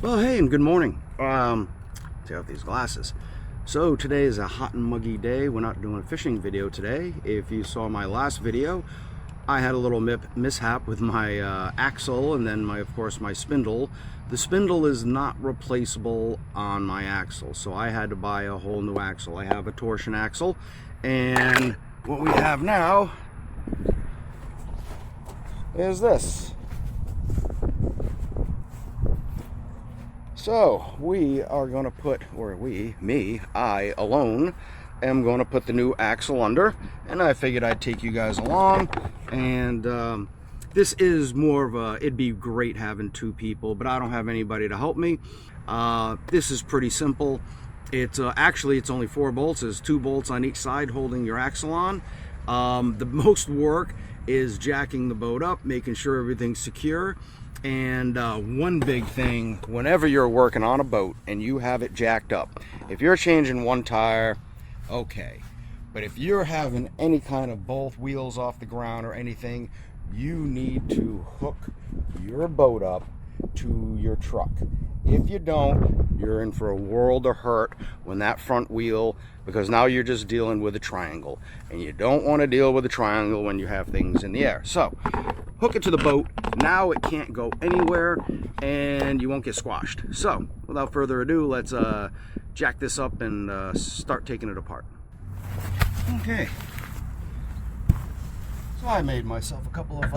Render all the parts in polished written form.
Well, hey, and good morning. Take off these glasses. So today is a hot and muggy day. We're not doing a fishing video today. If you saw my last video, I had a little mishap with my axle and then of course my spindle. The spindle is not replaceable on my axle, so I had to buy a whole new axle. I have a torsion axle, and what we have now is this. So we are going to put, I alone am going to put the new axle under, and I figured I'd take you guys along. And this is more of a, it'd be great having two people, but I don't have anybody to help me. This is pretty simple. It's actually, it's only 4 bolts. There's 2 bolts on each side holding your axle on. The most work is jacking the boat up, making sure everything's secure. And one big thing, whenever you're working on a boat and you have it jacked up, if you're changing one tire, okay. But if you're having any kind of both wheels off the ground or anything, you need to hook your boat up to your truck. If you don't, you're in for a world of hurt when that front wheel, because now you're just dealing with a triangle, and you don't want to deal with a triangle when you have things in the air. So hook it to the boat. Now it can't go anywhere and you won't get squashed. So without further ado, let's jack this up and start taking it apart. Okay, so I made myself a couple of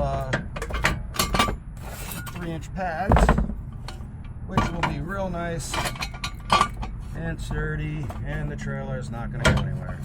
3-inch pads, which will be real nice and sturdy, and the trailer is not going to go anywhere.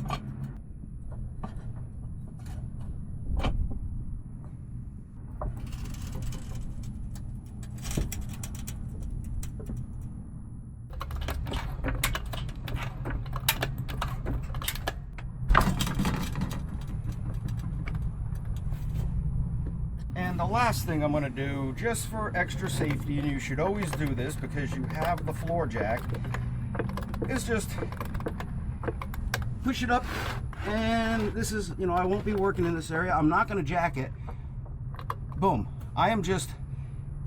And the last thing I'm going to do, just for extra safety, and you should always do this because you have the floor jack, is just push it up. And this is, you know, I won't be working in this area. I'm not going to jack it. Boom. I am just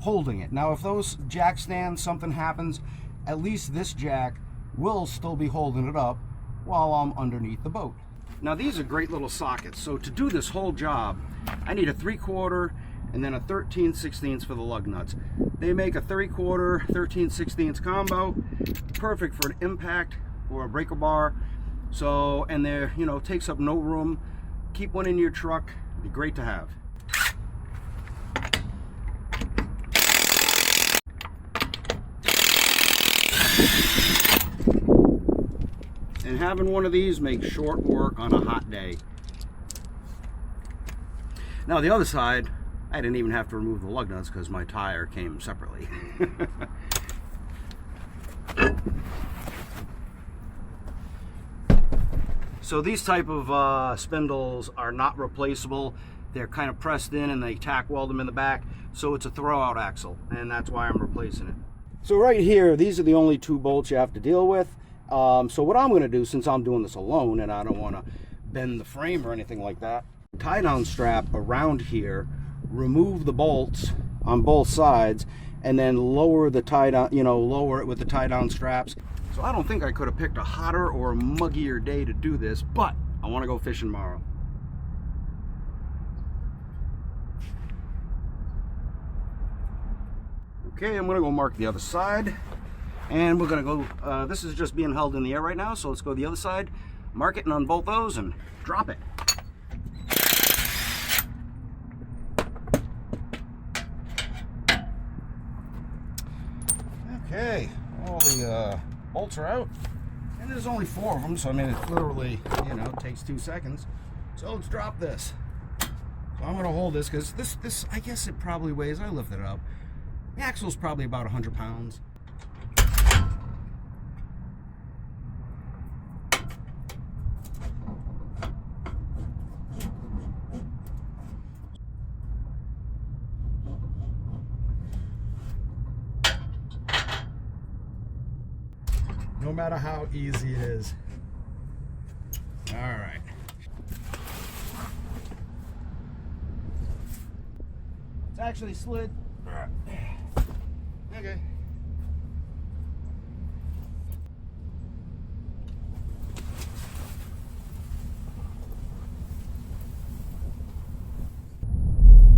holding it. Now, if those jack stands, something happens, at least this jack will still be holding it up while I'm underneath the boat. Now, these are great little sockets. So to do this whole job, I need a 3/4 and then a 13/16 for the lug nuts. They make a 3/4, 13/16 combo, perfect for an impact or a breaker bar. So, and they're, you know, takes up no room. Keep one in your truck. Be great to have. And having one of these makes short work on a hot day. Now the other side, I didn't even have to remove the lug nuts because my tire came separately. So these type of spindles are not replaceable. They're kind of pressed in and they tack weld them in the back. So it's a throwout axle, and that's why I'm replacing it. So right here, these are the only 2 bolts you have to deal with. So what I'm going to do, since I'm doing this alone and I don't want to bend the frame or anything like that, tie down strap around here, remove the bolts on both sides, and then lower the tie down, lower it with the tie down straps. So I don't think I could have picked a hotter or a muggier day to do this, but I want to go fishing tomorrow. Okay, I'm going to go mark the other side, and we're going to go, this is just being held in the air right now, so let's go to the other side, mark it and unbolt those and drop it. Okay, all the bolts are out, and there's only 4 of them, so I mean it literally, takes 2 seconds. So let's drop this. So I'm going to hold this because this I guess it probably weighs, I lifted it up, the axle's probably about 100 pounds. No matter how easy it is. All right. It's actually slid. Okay.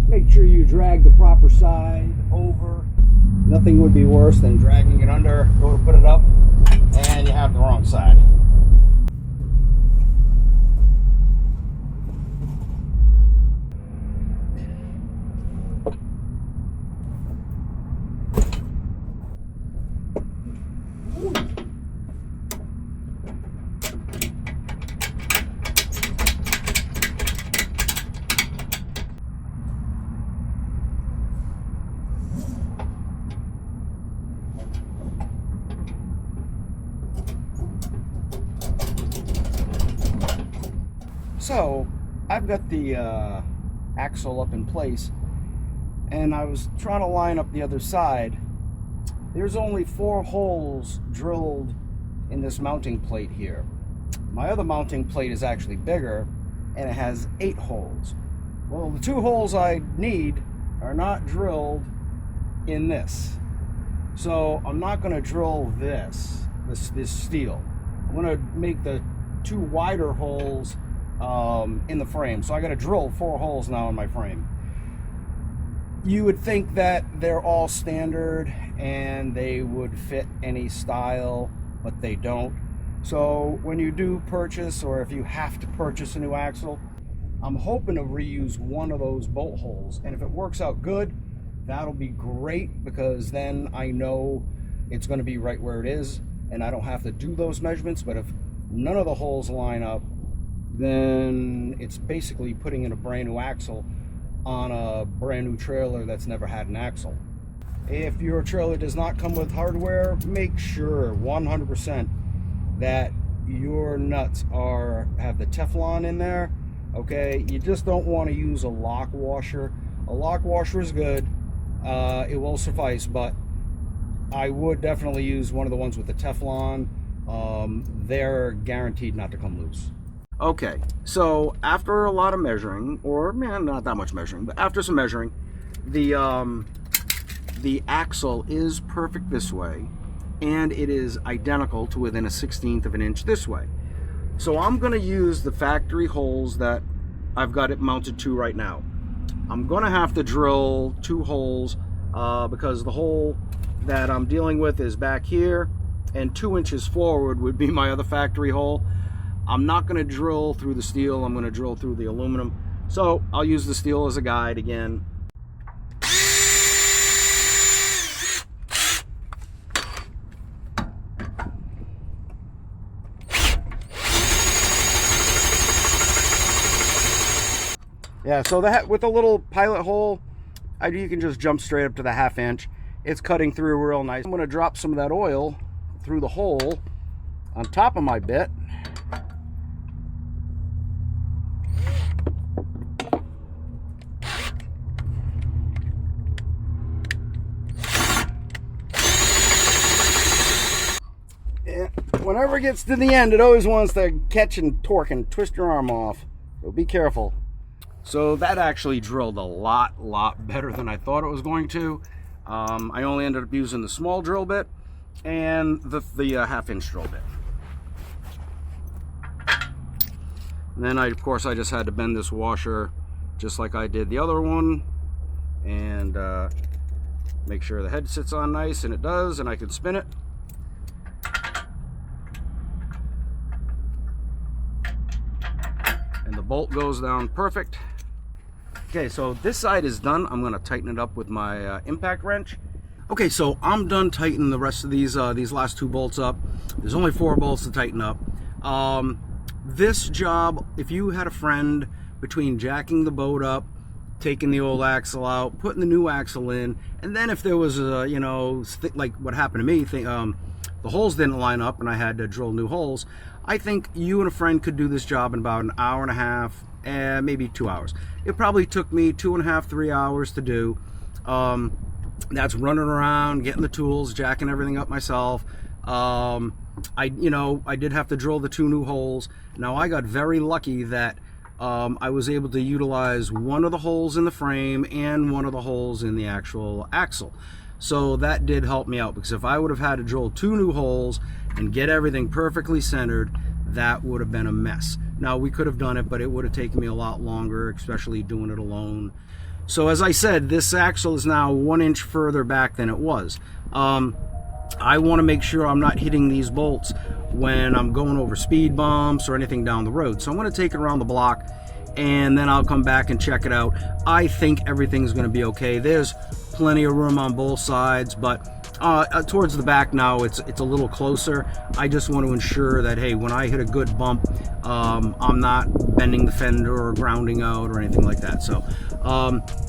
Make sure you drag the proper side over. Nothing would be worse than dragging it under, go to put it up, and you have the wrong side. So I've got the axle up in place, and I was trying to line up the other side. There's only 4 holes drilled in this mounting plate here. My other mounting plate is actually bigger, and it has 8 holes. Well, the 2 holes I need are not drilled in this. So I'm not going to drill this steel. I'm going to make the 2 wider holes in the frame. So I got to drill 4 holes now in my frame. You would think that they're all standard and they would fit any style, but they don't. So when you do purchase, or if you have to purchase a new axle, I'm hoping to reuse one of those bolt holes, and if it works out good, that'll be great, because then I know it's going to be right where it is and I don't have to do those measurements. But if none of the holes line up, then it's basically putting in a brand new axle on a brand new trailer that's never had an axle. If your trailer does not come with hardware, make sure 100% that your nuts have the Teflon in there. Okay, you just don't want to use a lock washer. A lock washer is good, it will suffice, but I would definitely use one of the ones with the Teflon. They're guaranteed not to come loose. Okay, so after a lot of measuring, or not that much measuring, but after some measuring, the axle is perfect this way, and it is identical to within a 1/16 of an inch this way. So I'm going to use the factory holes that I've got it mounted to right now. I'm going to have to drill 2 holes because the hole that I'm dealing with is back here, and 2 inches forward would be my other factory hole. I'm not going to drill through the steel, I'm going to drill through the aluminum. So I'll use the steel as a guide again. Yeah, so with a little pilot hole, you can just jump straight up to the 1/2 inch. It's cutting through real nice. I'm going to drop some of that oil through the hole on top of my bit. Whenever it gets to the end, it always wants to catch and torque and twist your arm off. So be careful. So that actually drilled a lot better than I thought it was going to. I only ended up using the small drill bit and the 1/2 inch drill bit. And then of course I just had to bend this washer just like I did the other one, and make sure the head sits on nice, and it does, and I can spin it. And the bolt goes down perfect. Okay, so this side is done. I'm going to tighten it up with my impact wrench. Okay, so I'm done tightening the rest of these last 2 bolts up. There's only 4 bolts to tighten up. This job, if you had a friend, between jacking the boat up, taking the old axle out, putting the new axle in, and then if there was a, like what happened to me, the holes didn't line up and I had to drill new holes, I think you and a friend could do this job in about 1.5 hours, and maybe 2 hours. It probably took me 2.5, 3 hours to do. That's running around, getting the tools, jacking everything up myself. I did have to drill the 2 new holes. Now I got very lucky that I was able to utilize one of the holes in the frame and one of the holes in the actual axle. So that did help me out, because if I would have had to drill 2 new holes and get everything perfectly centered, that would have been a mess. Now we could have done it, but it would have taken me a lot longer, especially doing it alone. So as I said, this axle is now 1 inch further back than it was. I want to make sure I'm not hitting these bolts when I'm going over speed bumps or anything down the road. So I'm going to take it around the block, and then I'll come back and check it out. I think everything's going to be okay. There's plenty of room on both sides, but towards the back now it's a little closer. I just want to ensure that, hey, when I hit a good bump, I'm not bending the fender or grounding out or anything like that. So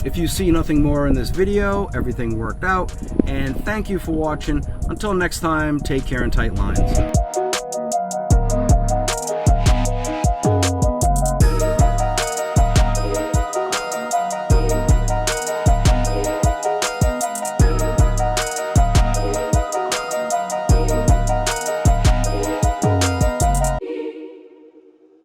if you see nothing more in this video, everything worked out, and thank you for watching. Until next time, take care and tight lines.